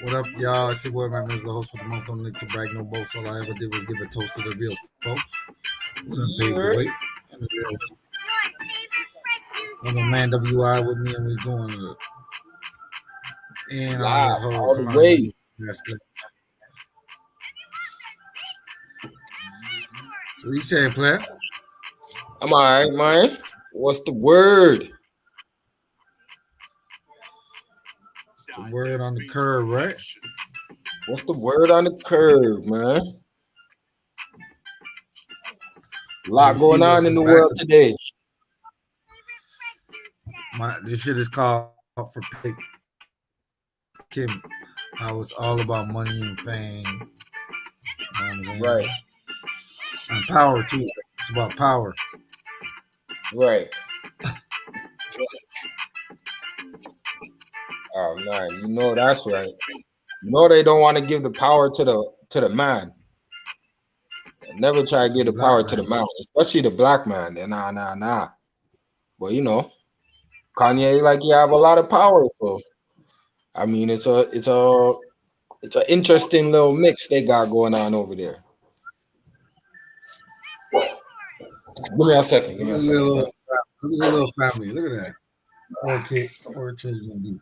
What up, y'all? It's your boy, man. Is the host for the month. Don't need to brag no boast. All I ever did was give a toast to the real folks. We done paved the way. I'm a man WI with me, and we going in on this whole all the way. So what you saying, player? I'm all right, man. What's the word? The word on the curve, right? What's the word on the curve, man? A lot going on in the world today. This shit is called for pick Kim. How it's all about money and fame. Right. And power too. It's about power. Right. Oh man, you know that's right. You know they don't want to give the power to the man. They never try to give the power to the man, especially the black man. Nah. But you know, Kanye like you have a lot of power, so I mean it's an interesting little mix they got going on over there. Give me a second. Look at your little family. Look at that. 4 children.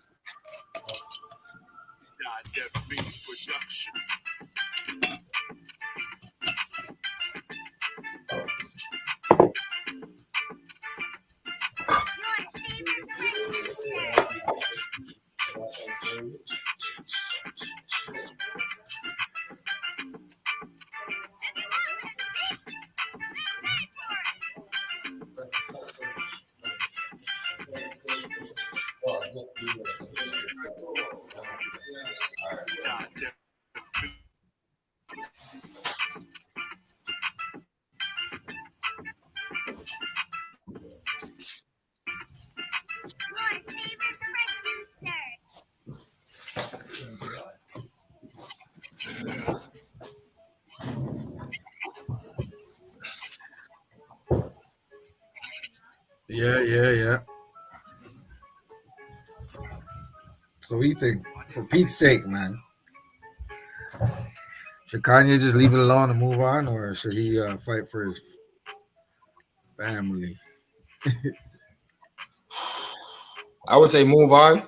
Yeah. So he think, for Pete's sake, man, should Kanye just leave it alone and move on, or should he fight for his family? I would say move on.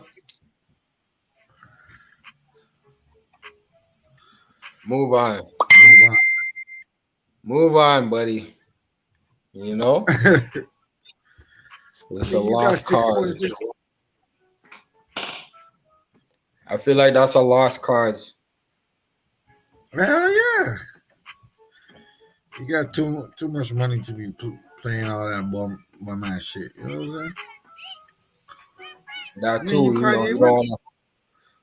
Move on, buddy. You know? It's a lost cause. I feel like that's a lost cause. Hell yeah. You got too much money to be playing all that bum ass shit. You know what I'm saying? That too, you know,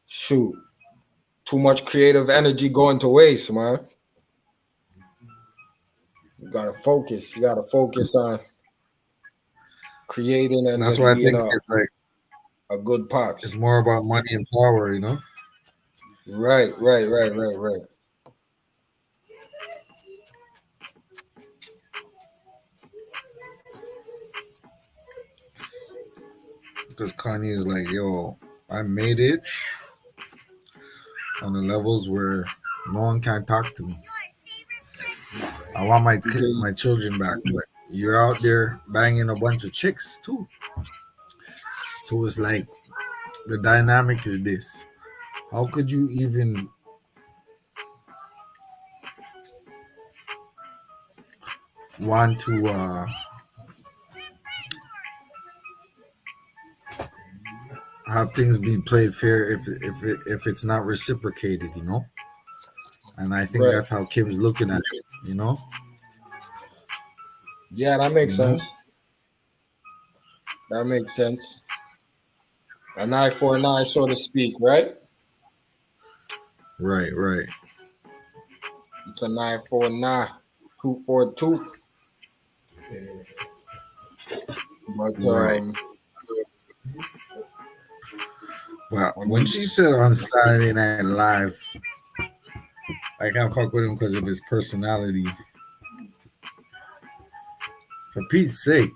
shoot. Too much creative energy going to waste, man. You gotta focus. You gotta focus on creating and that's why I think it's like a good pop. It's more about money and power, you know? Right. Because Kanye is like, yo, I made it on the levels where no one can talk to me. I want my children back, but you're out there banging a bunch of chicks too. So it's like the dynamic is this: how could you even want to have things be played fair if it's not reciprocated, you know? And I think that's how Kim's looking at it, you know? Yeah, that makes sense. That makes sense. An eye for an eye, so to speak, right? Right. It's an eye for an eye, tooth for a tooth. But well, when she said on Saturday Night Live, I can't fuck with him because of his personality. For Pete's sake,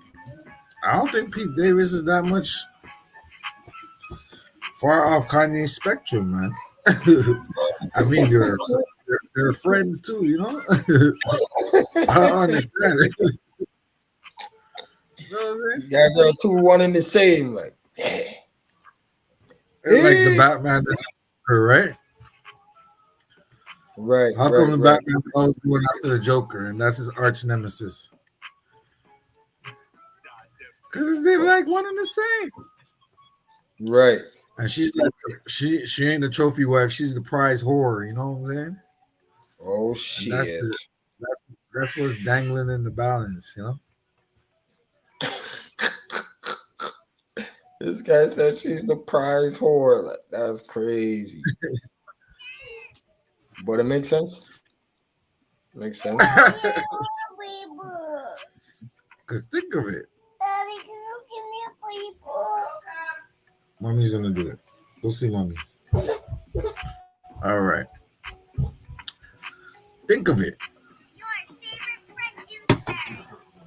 I don't think Pete Davis is that much far off Kanye's spectrum, man. I mean, they're friends too, you know. I don't understand it. You know what I'm These guys are two one and the same. Like, saying? Like the eh. Batman, right? Right, How come right, the right, Batman always going after the Joker, and that's his arch nemesis? Because they like one and the same. right. And she's like, she ain't the trophy wife. She's the prize whore. You know what I'm saying? Oh And that's shit. the that's that's what's dangling in the balance. You know? This guy said she's the prize whore. Like, that's crazy. But it makes sense. Makes sense. Because think of it. Mommy's gonna do it. Go see mommy. All right. Think of it.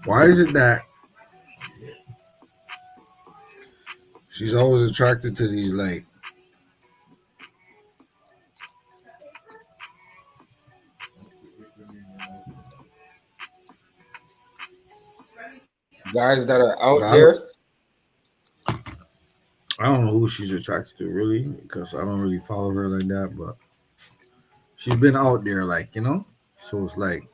Why is it that she's always attracted to these like Guys that are I out don't, there. I don't know who she's attracted to really because I don't really follow her like that, but she's been out there like, you know? So it's like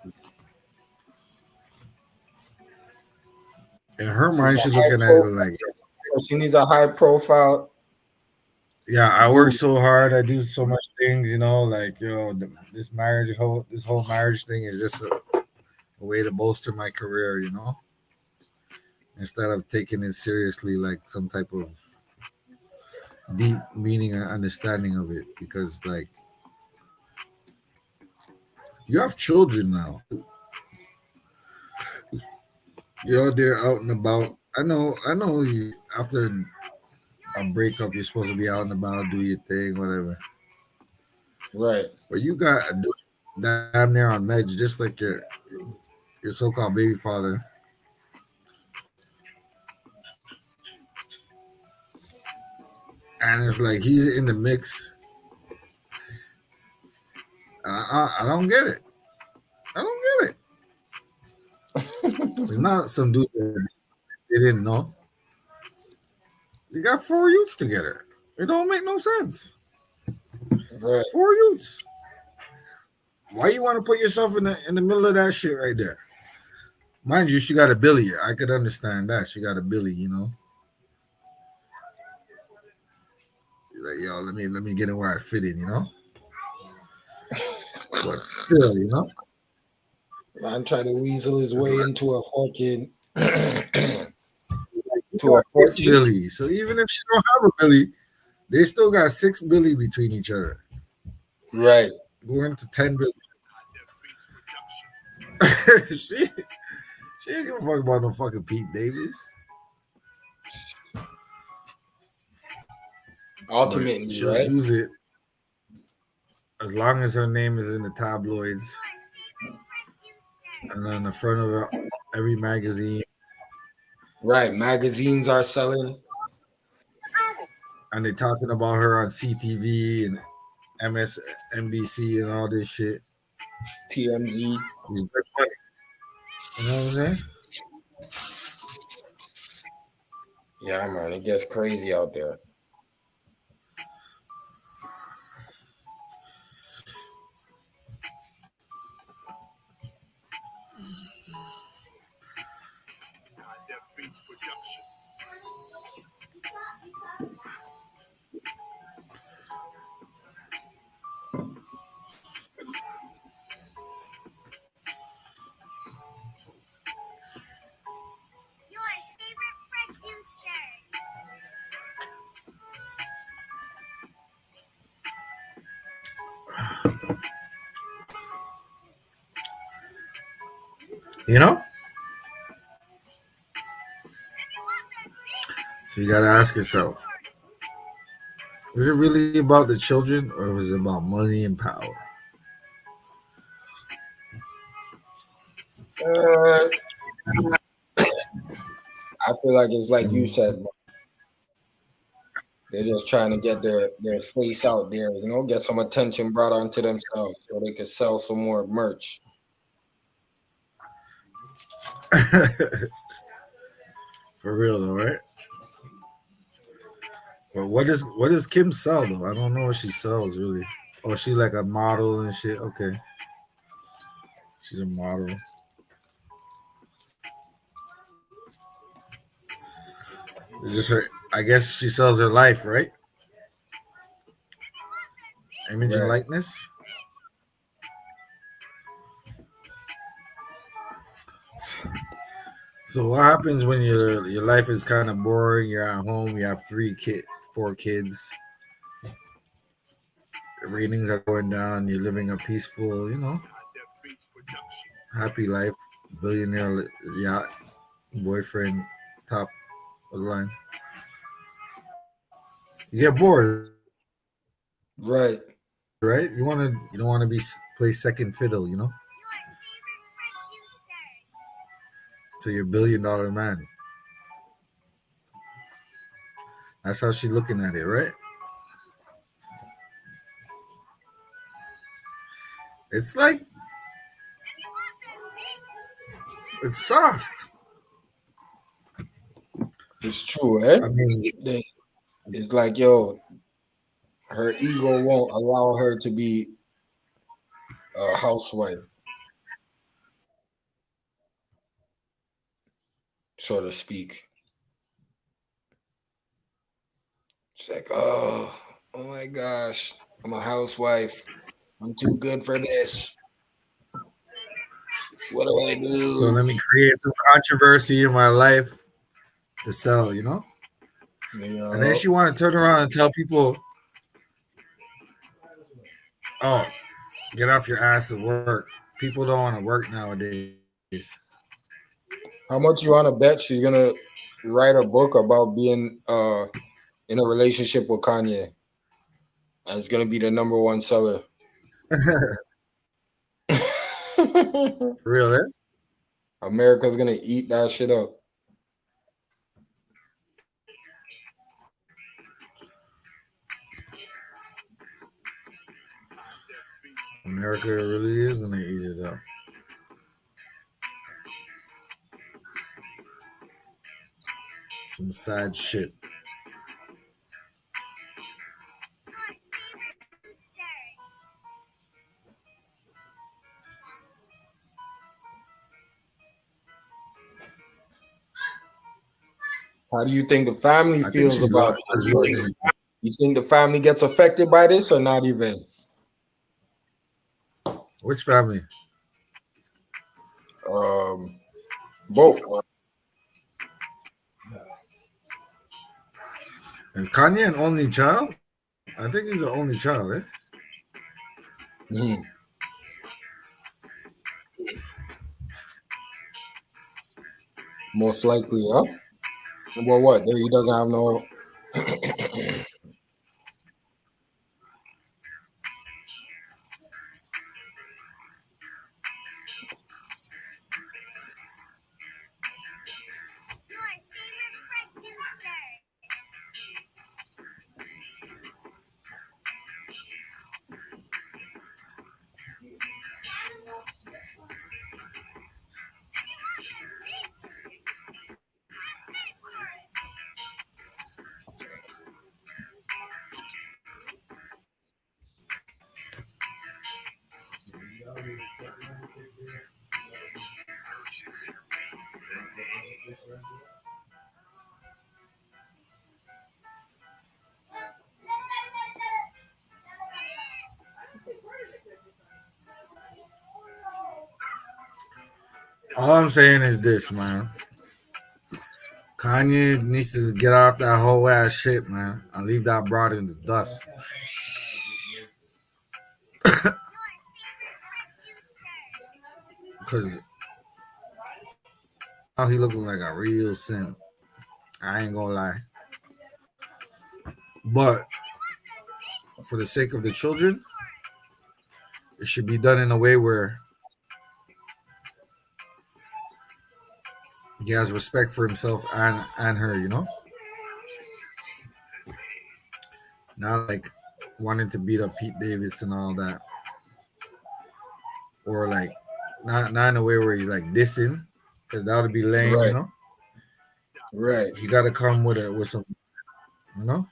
in her She's mind a she's high looking at it pro. like, She needs a high profile yeah, I work dude. so hard, I do so much things, you know, like yo, this whole marriage thing is just a way to bolster my career, you know? Instead of taking it seriously like some type of deep meaning and understanding of it because like you have children now. You're out there out and about. I know you after a breakup you're supposed to be out and about, do your thing, whatever. Right. But you got damn near on meds just like your so called baby father. And it's like he's in the mix. And I don't get it. I don't get it. It's not some dude that they didn't know. You got four youths together. It don't make no sense. Right. Four youths. Why you want to put yourself in the middle of that shit right there? Mind you, she got a Billy. I could understand that. She got a Billy, you know. Like, yo, let me get in where I fit in, you know. But still, you know, Man try to weasel his it's way like, into a fucking it's like you to a got six fortune. Billy. So even if she don't have a Billy, they still got six Billy between each other. Right. Going to 10 Billy. she she ain't give a fuck about no fucking Pete Davis. But Ultimately, she'll right? use it as long as her name is in the tabloids and on the front of every magazine, Right. Magazines are selling. and they talking about her on CTV and MSNBC and all this shit. TMZ. She's big money. You know what I'm saying? Yeah, man, it gets crazy out there. You know? So you gotta ask yourself, is it really about the children or is it about money and power? Uh, I feel like it's like you said, they're just trying to get their face out there, get some attention brought onto themselves so they can sell some more merch. For real though, right? But what does Kim sell though? I don't know what she sells really. Oh, she's like a model and shit. Okay, she's a model. It's just her. I guess she sells her life, right? Image and Right. likeness. So what happens when your life is kind of boring? You're at home. You have 4 kids. Ratings are going down. You're living a peaceful, happy life. Billionaire yacht, boyfriend, top of the line. You get bored, right? Right. You don't want to play second fiddle, to your $1 billion man. That's how she's looking at it, right? It's like it's soft. It's true, eh? I mean, They, it's like, yo, her ego won't allow her to be a housewife, so to speak. It's like, oh my gosh, I'm a housewife. I'm too good for this. What do I so do? let me create some controversy in my life to sell. You And then know, she want to turn around and tell people, "Oh, get off your ass and work." People don't want to work nowadays. how much you want to bet she's gonna write a book about being in a relationship with Kanye, and it's gonna be the number one seller. For real, eh? America's gonna eat that shit up. America really is gonna eat it up. Some sad shit. How do you think the family I think feels she's about lost. this? She's losing. You think the family gets affected by this or not even? Which family? Um, both. Is Kanye an only child? I think he's the only child, eh? Mhm. Most likely, huh? Well, what? He doesn't have no. All I'm saying is this, man. Kanye needs to get off that whole ass shit, man, and leave that broad in the dust. Cause now he looking like a real simp. I ain't gonna lie. But for the sake of the children, it should be done in a way where he has respect for himself and her. Not like wanting to beat up Pete Davidson and all that, or like not in a way where he's like dissing, because that would be lame. Right, right. You got to come with some, you know,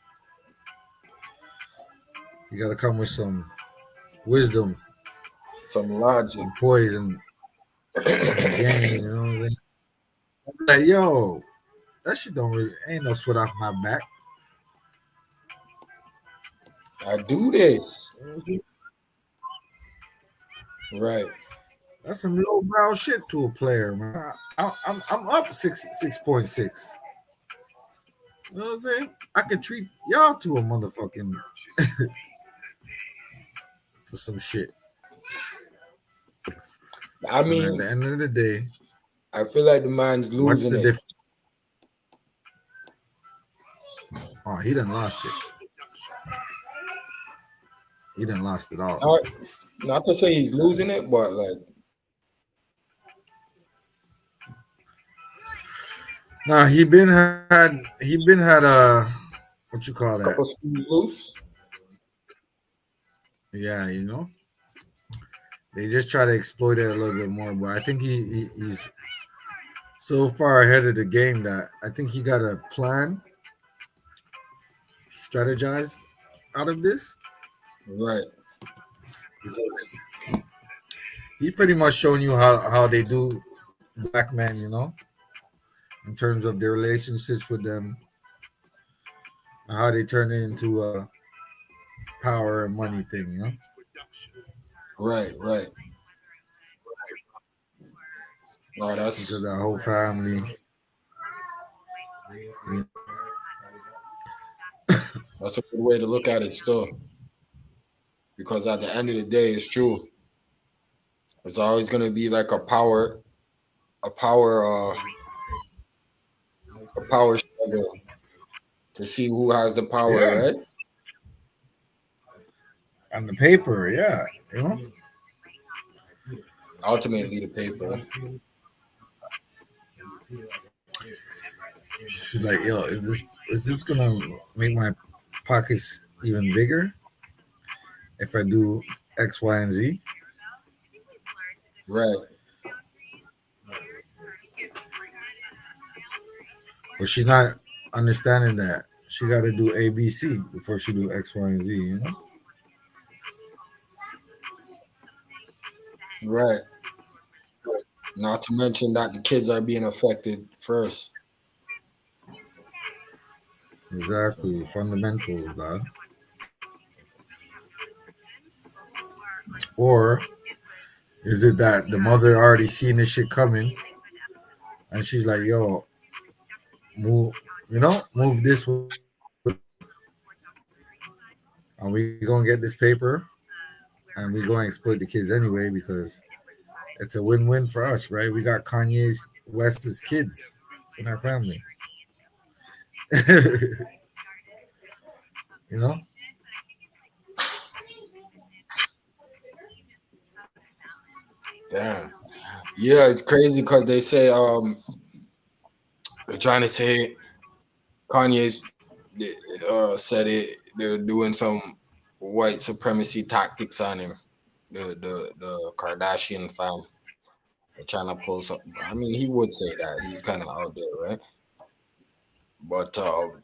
you got to come with some wisdom Some logic. and poise and some game. You know what I'm saying? Like, yo, that shit don't really ain't no sweat off my back. I do this. You know what I'm saying? Right. That's some low brow shit to a player, man. I'm up 6.6. You know what I'm saying? I could treat y'all to a motherfucking to some shit. I And at the mean, end of the day, I feel like the man's what's losing the it. difference? Oh, he done lost it. He done lost it all. Not, not to say he's losing it, but like Nah, he been had what you call a that? couple screws loose. Yeah, they just try to exploit it a little bit more. But I think he's so far ahead of the game that I think he got a plan, strategized out of this. Right. Because he pretty much shown you how they do black men, in terms of their relationships with them, and how they turn it into a power and money thing. Right. Right. Oh, Because that's that whole family, you that's a good way to look at it still. Because at the end of the day, it's true. It's always gonna be like a power, a power struggle to see who has the power, yeah, right? on the paper, yeah, Ultimately, the paper. She's like, yo, is this gonna make my pockets even bigger if I do X, Y, and Z? Right. But she's not understanding that she got to do A, B, C before she do X, Y, and Z. Right. Not to mention that the kids are being affected first. Exactly, fundamentals, dog. Or is it that the mother already seen this shit coming and she's like, yo, move, move this way, and we gonna get this paper and we gonna exploit the kids anyway because it's a win-win for us, right? We got Kanye's West's kids in our family. you know? Damn. Yeah, it's crazy because they say they're trying to say Kanye's said they're doing some white supremacy tactics on him. The Kardashian fam. They're trying to pull something. I mean, he would say that. He's kind of out there, right? But No,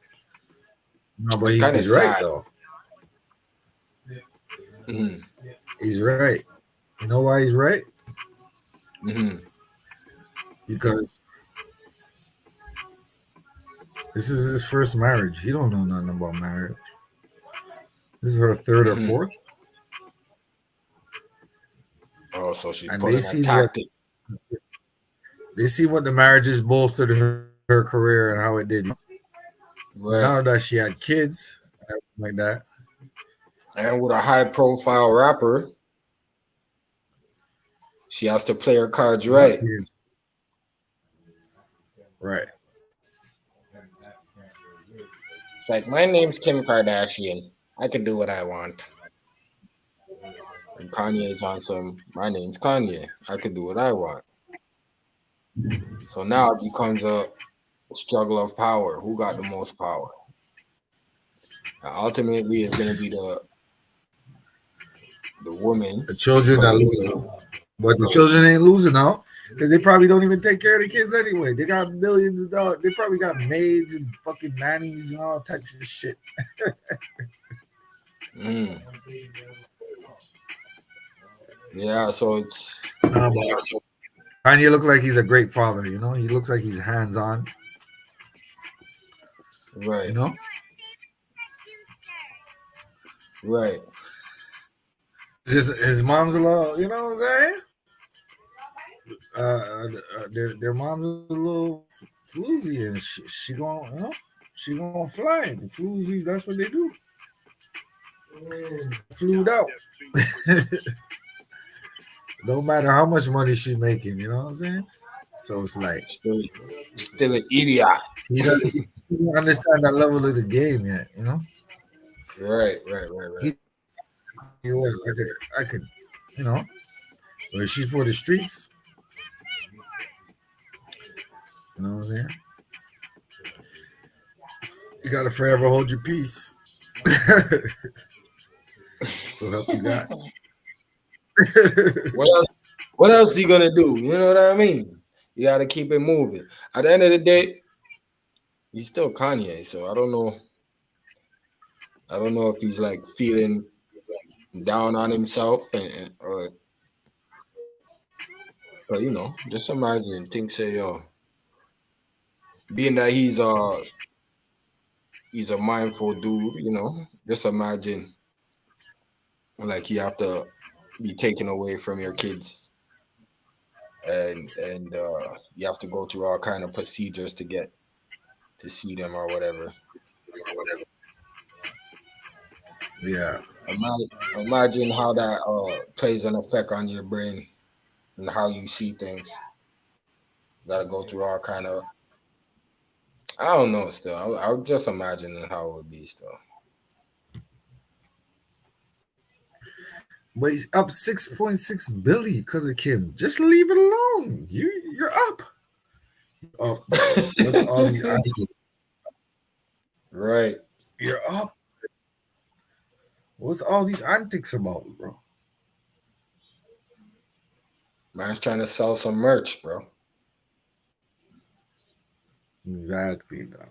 but it's kind of he's right sad. though. Hmm. He's right. You know why he's right? Hmm. Because this is his first marriage. He don't know nothing about marriage. This is her third or Hmm. fourth, Oh, so she's and pulling a tactic. they see what the marriages bolstered her career and how it did. But Right. now that she had kids, like that, And with a high profile rapper, she has to play her cards it must right. be his right. It's like, my name's Kim Kardashian. I can do what I want. And Kanye's on some, my name's Kanye. I can do what I want. So now it becomes a struggle of power. Who got the most power? And ultimately, it's gonna be the woman The children that because lose, but the children ain't losing out because they probably don't even take care of the kids anyway. They got millions of dollars. They probably got maids and fucking nannies and all types of shit. mm, yeah. So it's Nah, but Kanye look like he's a great father. You know, he looks like he's hands on. You right, know, right. just his mom's a little. You know what I'm saying? Their mom's a little floozy, and she going, you know, she gonna fly. The floozies, that's what they do. Flued out. No matter how much money she making, you know what I'm saying? So it's like Still, still an idiot. he don't understand that level of the game yet, you know. Right, right, right, He, right. he was, I could, you know, but she's for the streets, you know what I'm saying? You gotta forever hold your peace. So help you God. What else? What else he gonna do? You know what I mean? You gotta keep it moving. At the end of the day, he's still Kanye, so I don't know. I don't know if he's like feeling down on himself, or just imagine. Think say, yo, being that he's a mindful dude, just imagine like you have to be taken away from your kids, and you have to go through all kind of procedures to get to see them or whatever. Yeah. Imagine how that plays an effect on your brain and how you see things. Got to go through all kind of. I don't know. Still, I would just imagine how it would be. Still, But he's up 6.6 billion because of Kim. Just leave it alone. You're up. Up, bro. What's all these antics? right? You're up. What's all these antics about, bro? Man's trying to sell some merch, bro. Exactly, bro.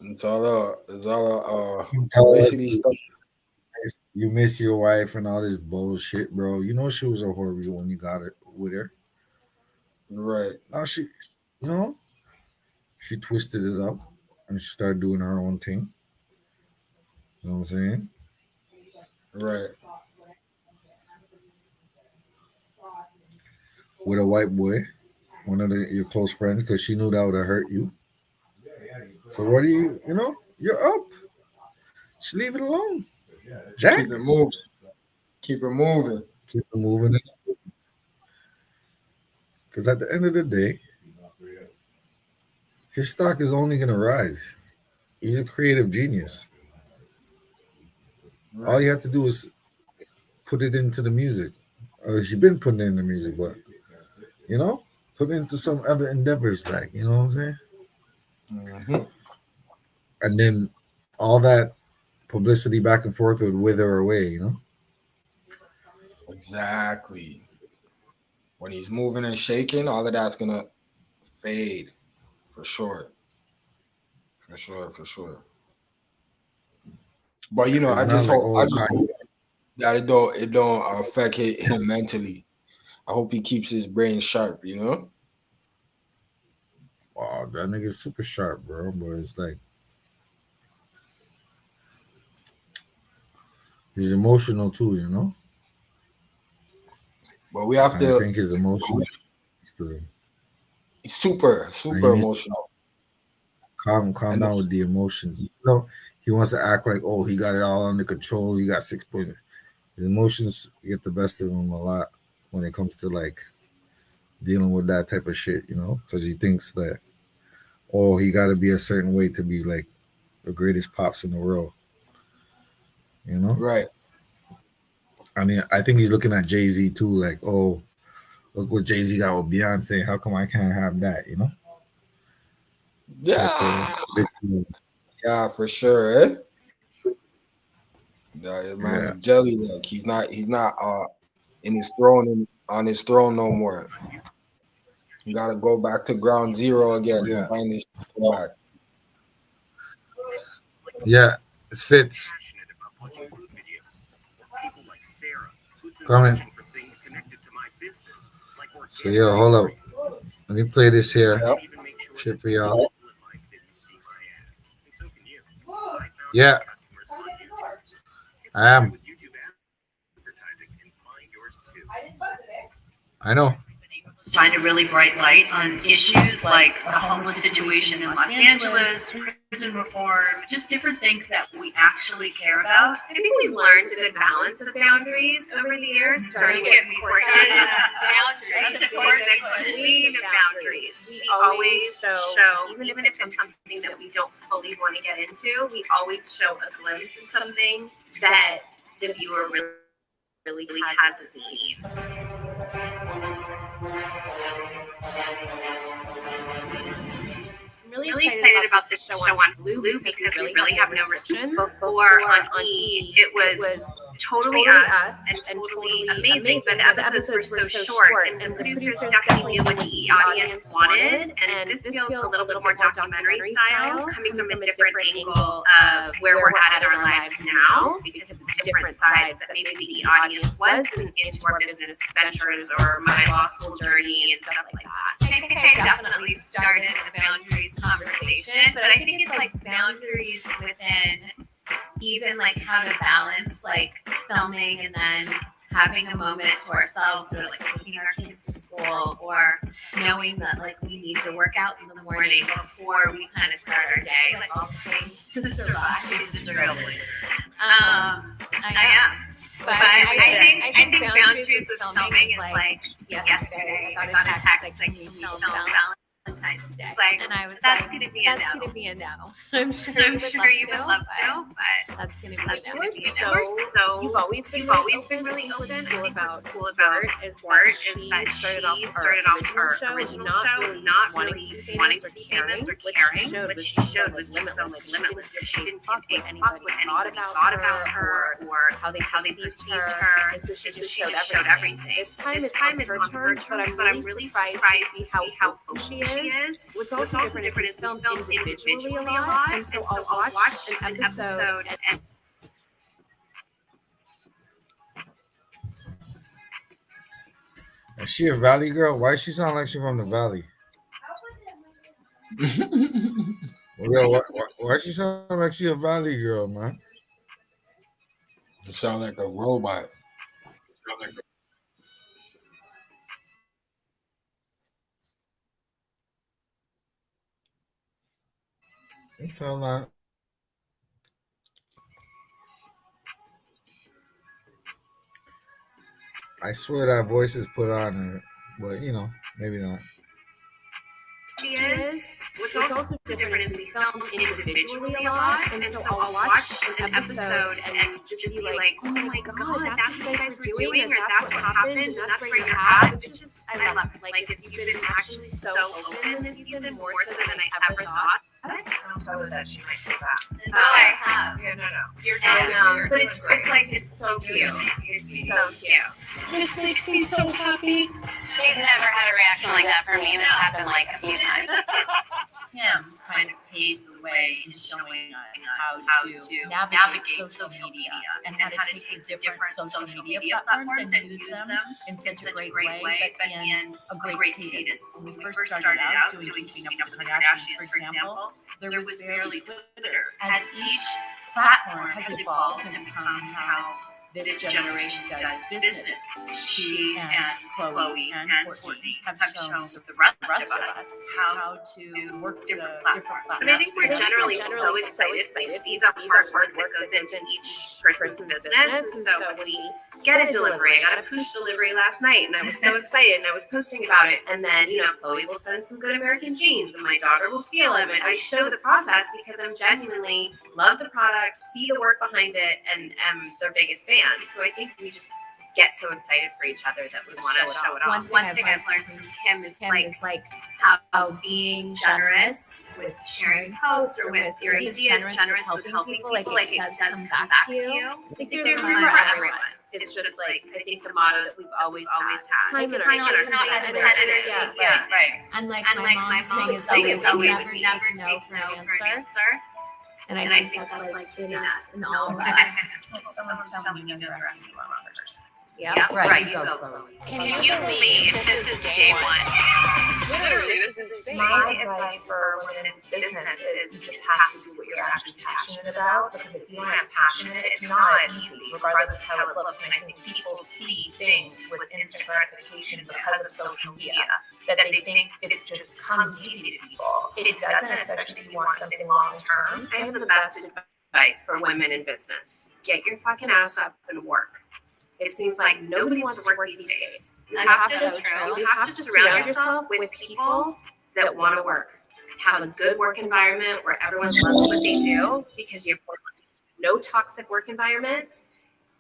It's all Tell us publicity stuff. you miss your wife and all this bullshit, bro. You know she was a whore when you got it with her. Right, Now you know, she twisted it up and she started doing her own thing. You know what I'm saying? right. With a white boy, one of your close friends, because she knew that would have hurt you. So what do you know? You're up. Just leave it alone, Jack. Keep it moving. Keep it moving. Keep it moving. Because at the end of the day, his stock is only going to rise. He's a creative genius. All Right, you have to do is put it into the music. He's been putting it in the music, but you know, put it into some other endeavors, like you know what I'm saying. hmm And then all that publicity back and forth would wither away. You know, exactly. When he's moving and shaking, all of that's gonna fade for sure, for sure, for sure. But it's I not just like hope, oh Kanye. that it don't affect him mentally. I hope he keeps his brain sharp. Wow, that nigga's super sharp, bro. But it's like he's emotional too. You know, But we have and I to think his emotion is to super and he super needs to emotional. calm And down with the emotions. You know, he wants to act like oh he got it all under control. He got 6 point. His emotions get the best of him a lot when it comes to like dealing with that type of shit, you know, because he thinks that oh he got to be a certain way to be like the greatest pops in the world, you know. right, I mean, I think he's looking at Jay Z too, like oh Look what Jay Z got with Beyonce. How come I can't have that? Type of Yeah, visual. yeah, for sure. Eh? The man Yeah, is jelly like he's not in his throne on his throne no more. You gotta go back to ground zero again to yeah, find his back. yeah. It fits. Coming. So yo, hold up. Let me play this here. Yep. Shit for y'all. Yeah, I am. I know. Shine a really bright light on issues like the homeless situation in Los Angeles, prison reform, just different things that we actually care about. I think we've learned a good balance of boundaries over the years. Starting to get important. Boundaries. That's important. We need boundaries. We always show, even if it's something that we don't fully want to get into, we always show a glimpse of something that the viewer really hasn't seen. I'm really excited about this show on Blue because we really have no restrictions. Before on E, it was totally us and totally amazing, but the episodes were so short, and the producers definitely knew what the audience wanted. And this feels a little bit more documentary style, coming from a different angle of where we're at in our lives now, because it's different sides that maybe the audience wasn't into our business ventures or my law school journey and stuff like that. I think I definitely started the boundaries conversation, but I think it's like boundaries within even like how to balance like filming and then having a moment to ourselves or like taking our kids to school or knowing that like we need to work out in the morning before we kind of start our day, like all the things to survive is a drill. I am. But I think boundaries with filming is like yesterday I got a text like we film Valentine's Day. And I was that's gonna be a no. I'm sure you would love to, but that's gonna be a no. So you've always been really open. I think what's cool about Bert is that she started off our original show not wanting to be famous or caring. What she showed was just so limitless. She didn't fuck with anybody thought about her or how they perceived her. And so she just showed everything. This time is on her terms, but I'm really surprised to see how open she is. What's also different is filmed individually a lot, and so I'll watch an episode and Is she a Valley girl? Why she sound like she from the Valley? Yo, why she sound like she a Valley girl, man? You sound like a robot. It felt like I swear that voice is put on her, but maybe not. She is. What's also different is we film individually a lot, and so I'll watch an episode and just be like, oh my god, that's what you guys were doing, or that's what happened, and that's where you're at. It's just, I love it. Like, you've been actually so open this season, more so than I ever thought. I don't know that she might do that. No, I have. No. You're but it's like, it's so cute. It's so cute. This makes me so happy. She's never had a reaction like that for me, and it's happened like a few times. Him kind of paved the way in showing us how to navigate social media and how to take the different social media platforms and use them in such a great way, but in a great cadence. When we first started out doing Keeping Up with the Kardashians, for example, there was barely Twitter. As each platform has evolved and become how this generation does business, she and Chloe and Courtney have shown the rest of us how to work different platforms. But I think we're generally so excited. We see the hard work that goes into each person's business. And so when we get a delivery, I got a push delivery last night, and I was so excited, and I was posting about it. And then, Chloe will send some good American jeans, and my daughter will steal them. And I show the process because I'm genuinely love the product, see the work behind it, and am their biggest fan. So I think we just get so excited for each other that we want to show it off. One thing I've learned from Kim is like how being generous with sharing posts or with your ideas, generous with helping people, like it does come back to you. Like there's room for everyone. It's just like I think the motto that we've always had. Time and energy. Yeah, right. And like my mom's thing is always never take no for an answer. And I think that's like in us and all of us. Someone's telling you to underestimate the wrong person. Yeah, Right, you go, Chloe. Can you believe this is day one? Literally, this is insane. My advice for women in business is you just have to do what you're actually passionate about, because if you aren't passionate, it's not easy, regardless of how it looks. And I think people see things with instant gratification because of social media, that they think it just comes easy to people. It doesn't, especially if you want something long term. I have the best advice for women in business. Get your fucking ass up and work. It seems like nobody wants to work these days. You have to surround yourself with people that want to work. Have a good work environment where everyone loves what they do, because you're no toxic work environments,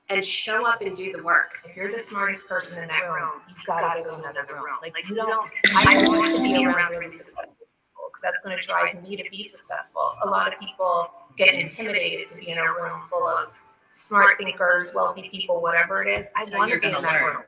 and show up and do the work. If you're the smartest person in that room, you've got to go to another room. Like you don't, I want to be around really successful people, because that's going to drive me to be successful. A lot of people get intimidated to be in a room full of smart thinkers, wealthy people, whatever it is. I want to be in that room.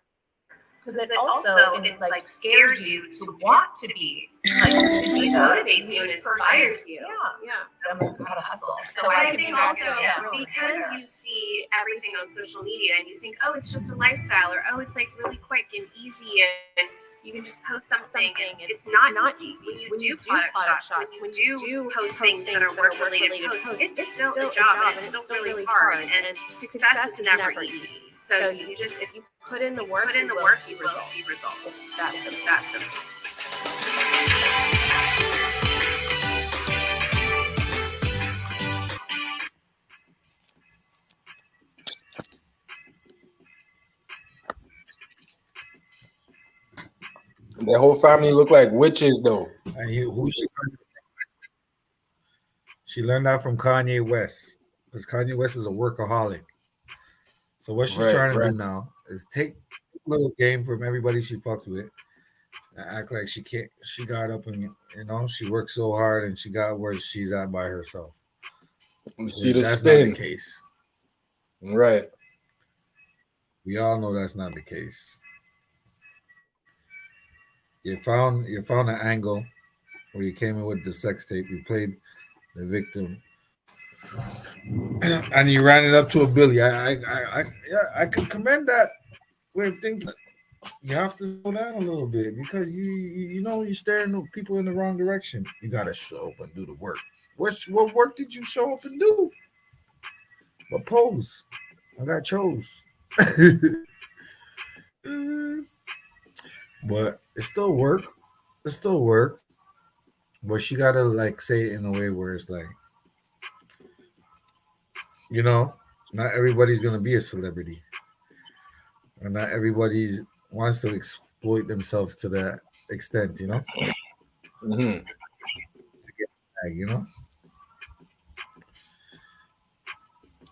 Because it also like scares you to want to be. Like, It motivates you and inspires you. Yeah. I'm how to hustle. So I think also, yeah. because you see everything on social media and you think, oh, it's just a lifestyle, or oh, it's like really quick and easy and you can just post something, and it's not easy. When you do product shots, when you do post things that are work related posts, it's still a job and it's still really hard, and success is never easy. So you just, if you put in the work, you will see results. That's simple. Their whole family look like witches, though. And who she learned that from Kanye West, because Kanye West is a workaholic. So what she's trying to do now is take a little game from everybody she fucked with and act like she can't. She got up and she worked so hard and she got where she's at by herself. You see the that's spin. not the case. Right. We all know that's not the case. You found an angle where you came in with the sex tape. You played the victim, and you ran it up to a Billy. I could commend that way of thinking. You have to slow down a little bit, because you're staring people in the wrong direction. You gotta show up and do the work. What work did you show up and do? What pose? I got chose. But it's still work. But she gotta like say it in a way where it's like, not everybody's gonna be a celebrity, and not everybody wants to exploit themselves to that extent. Mm-hmm. To get back,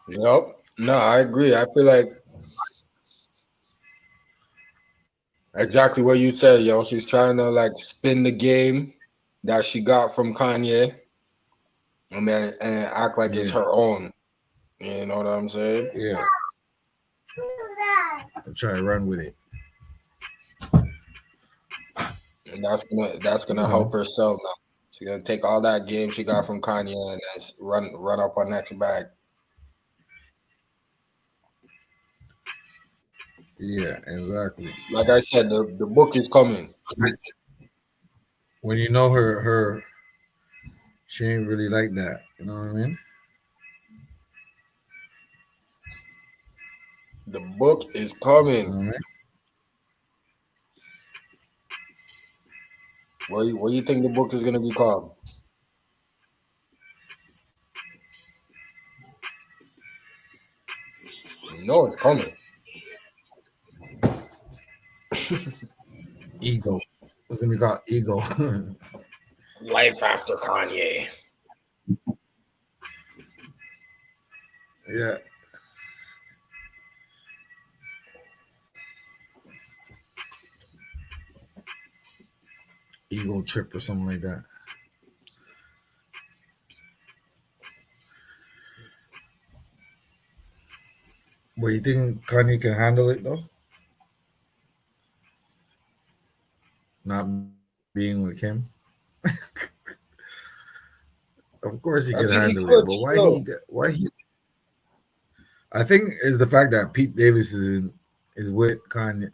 Yep. No, I agree. I feel like exactly what you said, yo. She's trying to like spin the game that she got from Kanye, and act like it's her own. You know what I'm saying? Yeah. I'll try to run with it. And that's gonna help her sell now. She's gonna take all that game she got from Kanye and just run up her next bag. Yeah, exactly. Like I said, the book is coming. When you know her, she ain't really like that. You know what I mean? The book is coming. You know what I mean? What do you think the book is gonna be called? You know it's coming. Ego. It's gonna be called Ego. Life after Kanye. Yeah. ego trip or something like that. But you think Kanye can handle it though? Not being with Kim? Of course he can I think handle he it, but could still. why he I think is the fact that Pete Davis is with Kanye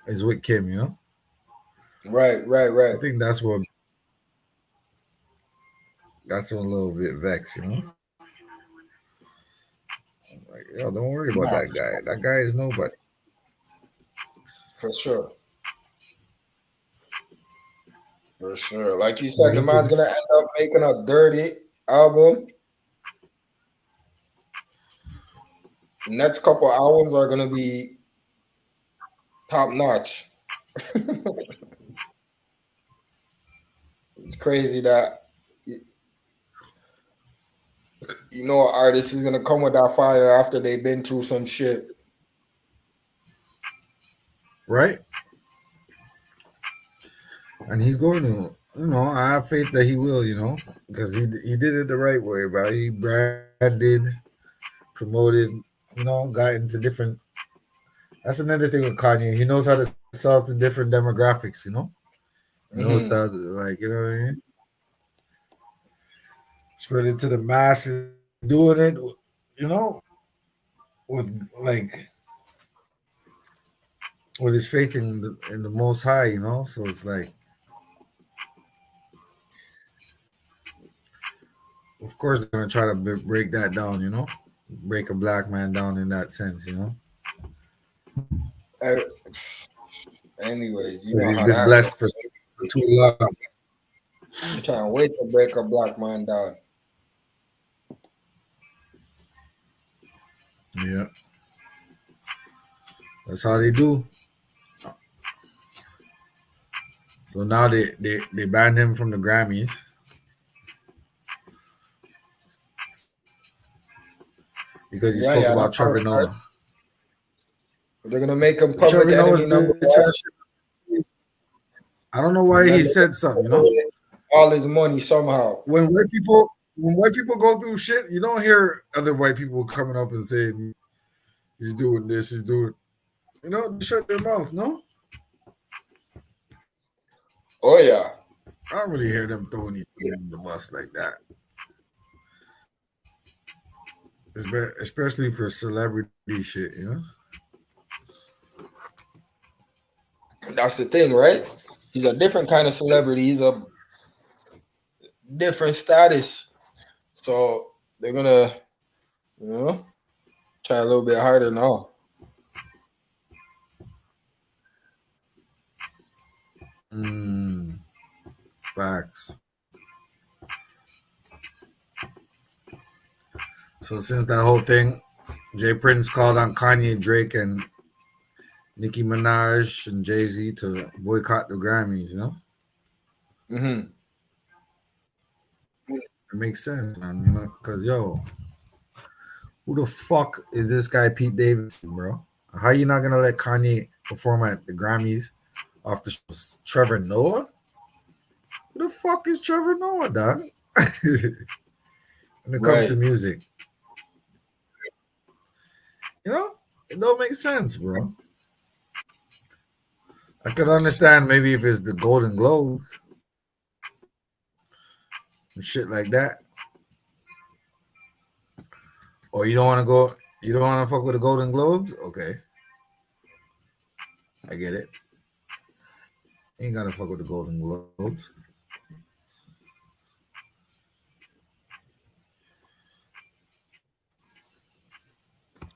is with Kim, you know? Right, right, right. I think that's what a little bit vexed, you know? Like, yo, don't worry about Nah, that guy. That guy is nobody. for sure. For sure. Like you But said, the he can man's gonna end up making a dirty album. Next couple albums are gonna be top notch. It's crazy that you know an artist is gonna come with that fire after they've been through some shit. right? And he's going to, I have faith that he will, because he did it the right way, bro. He branded, promoted, got into different. That's another thing with Kanye. He knows how to sell to different demographics, He knows how to, like, you know what I mean? Spread it to the masses, doing it, with like with his faith in the Most High, So it's like, of course, they're gonna try to break that down, break a black man down in that sense. Uh, Anyways, you Because know he's how been that blessed goes. for too long. Can't wait to break a black man down. Yeah, that's how they do. So now they banned him from the Grammys because he Yeah, spoke yeah, about that's how Trevor it Noah. starts. They're gonna make him Trevor public Noah's enemy number bitch one, ass shit. I don't know why and then he they're said something. gonna take away all his money somehow. When white people go through shit, you don't hear other white people coming up and saying he's doing this, he's doing. They shut their mouth. No, Oh yeah. I don't really hear them throwing each other under the bus like that. Especially for celebrity shit. That's the thing, right? He's a different kind of celebrity. He's a different status. So they're gonna, you know, try a little bit harder now. Mm, facts. So since that whole thing, Jay Prince called on Kanye, Drake, and Nicki Minaj and Jay Z to boycott the Grammys. Hmm. It makes sense, man. Because who the fuck is this guy Pete Davidson, bro? How you not gonna let Kanye perform at the Grammys off the show? Trevor Noah? Who the fuck is Trevor Noah, dog? When it comes to Right. music, you know, it don't make sense, bro. I could understand maybe if it's the Golden Globes and shit like that, or you don't want to go, you don't want to fuck with the Golden Globes. Okay, I get it. You ain't gotta fuck with the Golden Globes.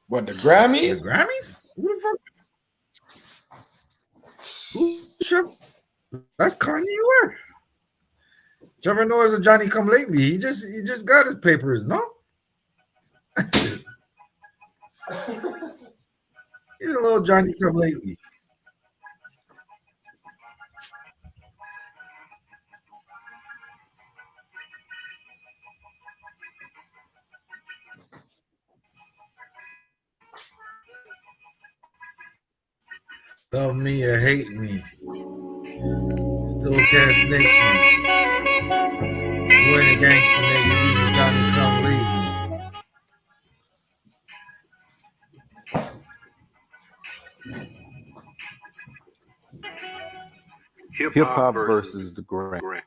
But the But the Grammys, Grammys? Who the fuck? Who's Trevor? That's Kanye West. Trevor Noah's a Johnny Come Lately. He just got his papers. No, he's a little Johnny Come Lately. Love me or hate me, Still can't snake me. You ain't a gangster nigga. You's a Johnny come read me. Hip hop versus the Grammy.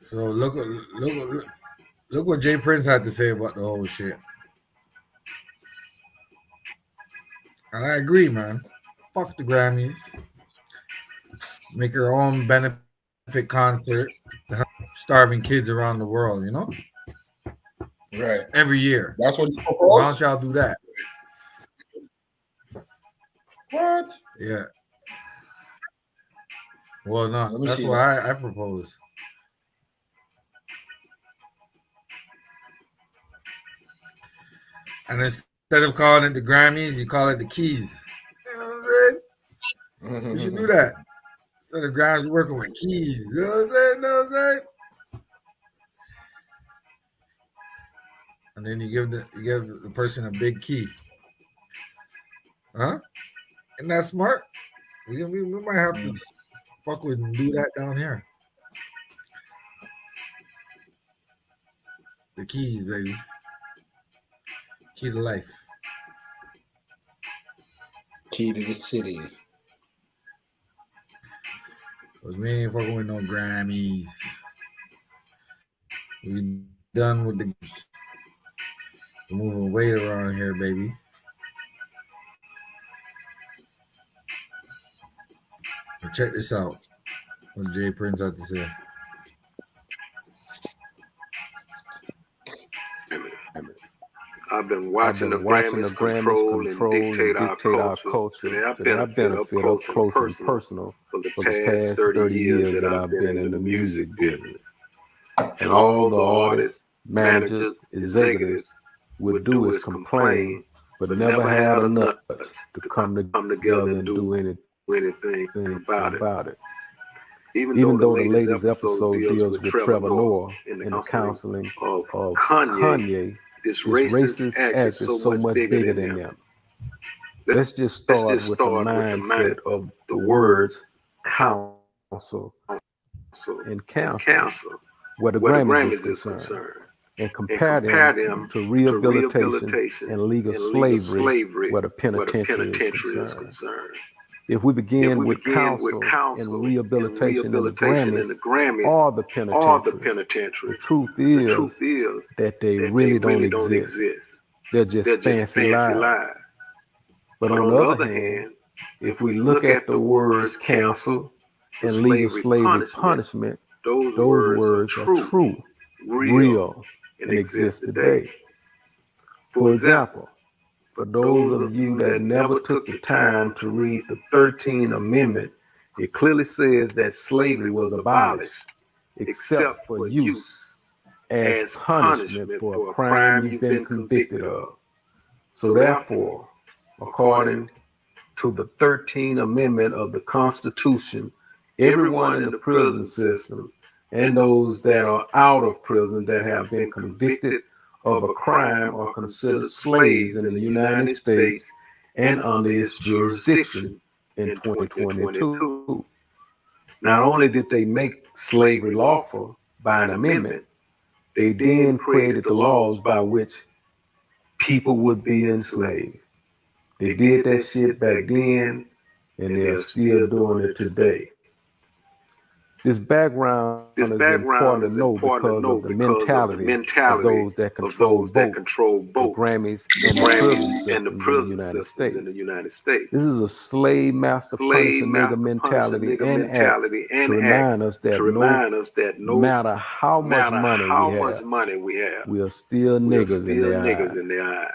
So look what Jay Prince had to say about the whole shit. And I agree, man. Fuck the Grammys. Make her own benefit concert to help starving kids around the world, you know? Right. Every year. That's what he Why don't proposed. y'all do that? What? Yeah. Well, no. Let me That's see what that. I propose. And instead of calling it the Grammys, you call it the Keys. You know what I'm saying? We should do that. Instead of Grammys, we're working with keys. You know what I'm saying? You know what I'm saying? And then you give the person a big key. Huh? Isn't that smart? We might have to fuck with and do that down here. The keys, baby. Key to life. Key to the city. Cause we ain't fucking with no Grammys. We done with the we're moving weight around here, baby. But check this out. What Jay Prince had to say. I've been watching the Grammys control and dictate our culture, and I benefit up close and personal for the past 30 years that I've been in the music business. And all the artists, managers, executives would do is complain, but never had the nuts to come together and do anything about it. Even though the latest episode deals with Trevor Noah in the counseling of Kanye, this racist act is so much bigger than them. Let's just start with the mindset of the words counsel and cancel, where the Grammys is concerned, and compare them to rehabilitation and legal slavery, where the penitentiary is concerned. If we begin with counsel and rehabilitation in the Grammys or the penitentiary, the truth is that they really don't exist. They're just fancy lies. But on the other hand, if we look at the words counsel and legal slavery punishment, those words are true, real, and exist today. For example, for those of you that never took the time to read the 13th Amendment, it clearly says that slavery was abolished, except for use as punishment for a crime you've been convicted of. So therefore, according to the 13th Amendment of the Constitution, everyone in the prison system and those that are out of prison that have been convicted of a crime are considered slaves in the United States and under its jurisdiction in 2022. Not only did they make slavery lawful by an amendment, they then created the laws by which people would be enslaved. They did that shit back then, and they're still doing it today. This background is important to know because of the mentality of those that control both the Grammys and the prison system in the United States. This is a slave master punish a nigga mentality and act to remind us that no matter how much money we have, we are still niggas in their eyes.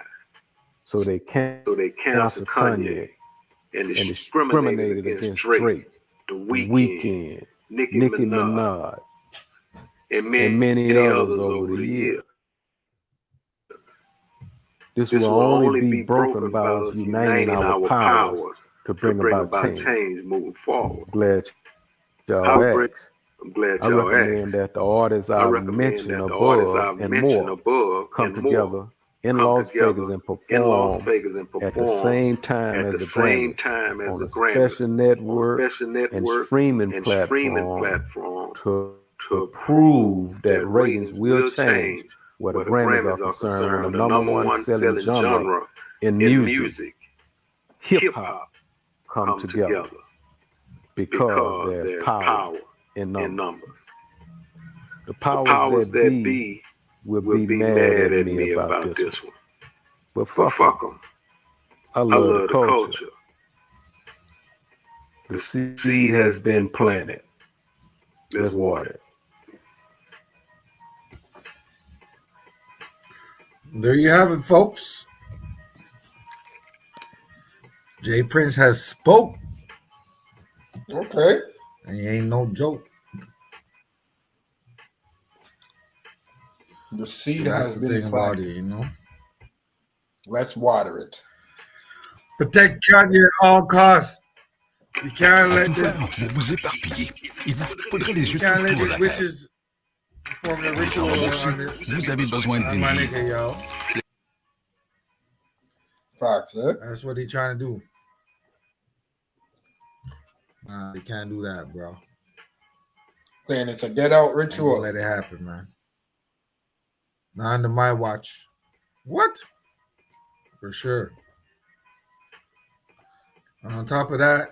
So they cancel Kanye and discriminated against Drake, The Weeknd, Nicki Minaj, and many others over the years. This will only be broken by us uniting our powers to bring about change moving forward. Glad y'all asked. I'm glad Right. I y'all recommend asked. That the artists I I've mentioned above and more come together in Las Vegas and perform at the same time as the Grammys on a special network and streaming platform to prove that ratings will change where the Grammys are concerned when the number one selling genre in music, hip hop, come together because there's power in numbers. The powers that be will be mad at me about this one. But fuck them. I love the culture. The seed has been planted. Let's water it. There you have it, folks. Jay Prince has spoke, Okay. and he ain't no joke. The So seed that's has the been thing about planted. it, you know. Let's water it. Protect Kanye at all costs. You can't À let tout faire this. pour vous éparpiller, il vous faudrait les You yeux can't tout let clos these la tête. witches perform the Pour les ritual faire rembourser, on this. vous avez besoin On my d'Indeed. nigga, yo. Facts, eh? That's what they trying to do. They can't do that, bro. Saying it's a get out Ain't gonna ritual. let it happen, man. Not under my watch. What? For sure. And on top of that,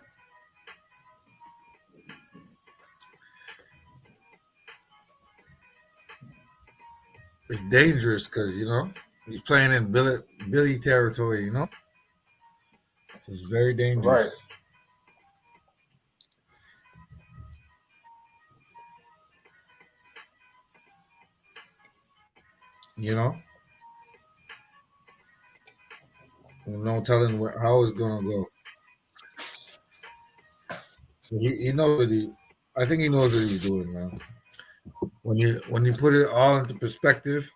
it's dangerous because, you know, he's playing in Billy territory, you know? So it's very dangerous. Right. You know? No telling how it's going to go. He knows what I think he knows what he's doing, man. When you put it all into perspective,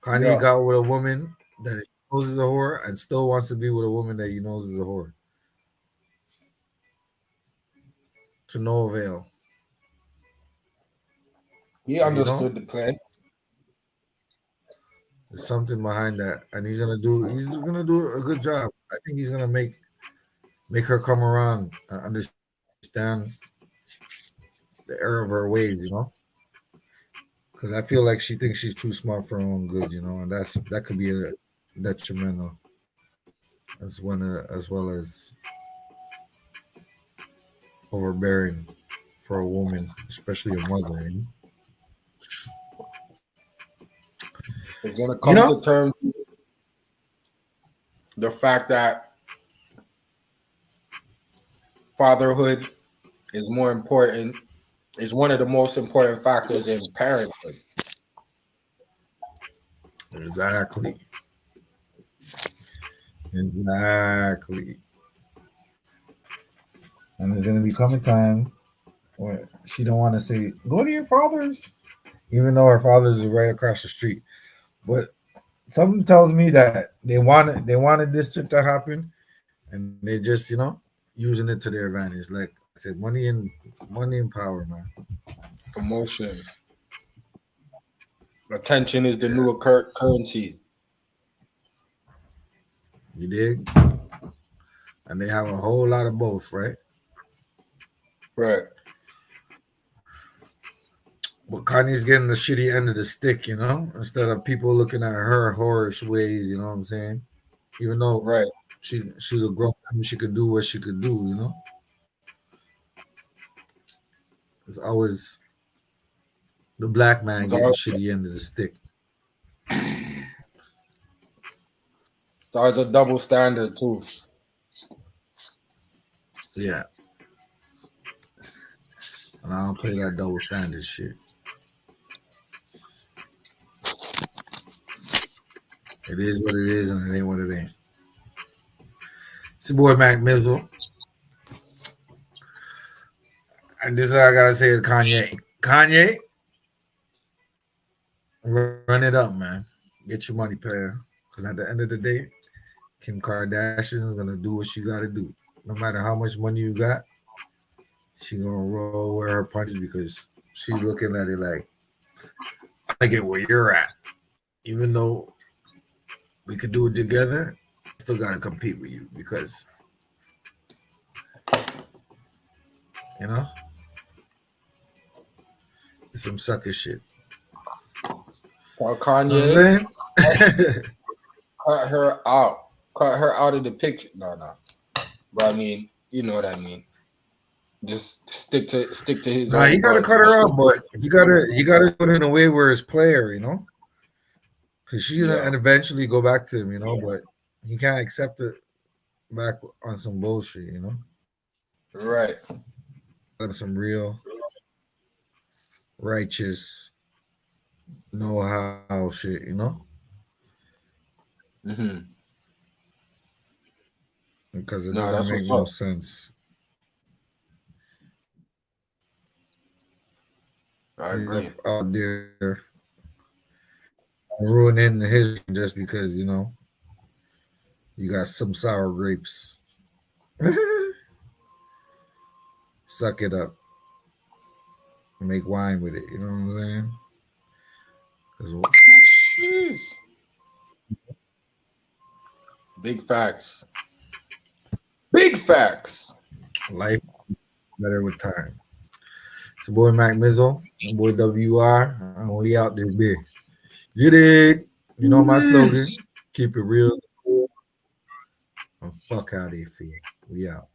Kanye Yeah. got with a woman that he knows is a whore and still wants to be with a woman that he knows is a whore. To no avail. He So, you know, understood the plan. there's something behind that. And he's gonna do a good job. I think he's gonna make her come around and understand the error of her ways, you know? Because I feel like she thinks she's too smart for her own good, you know, and that could be a detrimental as well as overbearing for a woman, especially a mother. It's gonna You come know? to terms with the fact that fatherhood is more important, is one of the most important factors in parenthood. Exactly. Exactly. And there's gonna be coming time where she don't want to say, "Go to your father's," even though her father's is right across the street. But something tells me that they wanted this shit to happen, and they just using it to their advantage. Like I said, money and power, man. Emotion. Attention is the Yeah, new currency. you dig? And they have a whole lot of both, right? Right. But Kanye's getting the shitty end of the stick, you know, instead of people looking at her whorish ways. You know what I'm saying? Even though Right. she's a grown woman, she could do what she could do. You know, it's always the black man It's getting the always, shitty end of the stick. it's always a double standard too. Yeah, and I don't play that double standard shit. It is what it is, and it ain't what it ain't. It's your boy Mac Mizzle, and this is what I gotta say to Kanye. Kanye, run it up, man. Get your money, player. Because at the end of the day, Kim Kardashian is gonna do what she gotta do. No matter how much money you got, she gonna roll with her punches because she's looking at it like I get where you're at. Even though we could do it together, I still gotta compete with you because you know it's some sucker shit. Well, You know what I'm Kanye, saying? cut her out. Cut her out of the picture. No, no. But I mean, you know what I mean. Just stick to his Nah, own you gotta parts. cut her out, but you gotta do it in a way where it's player, you know, because she's gonna Yeah. and eventually go back to him, you know, but he can't accept it back on some bullshit, you know, Right. on some real righteous know how shit, you know, Mm-hmm. because it No, doesn't that's make what's no up. sense. I You're agree. out there ruining his just because you know you got some sour grapes. Suck it up, make wine with it. You know what I'm saying? Because Jeez. Big facts. Big facts. life better with time. It's your boy Mac Mizzle, my boy WR, and we out this big. Get it? You know my slogan. Peace. Keep it real and fuck out of here, feel. We out.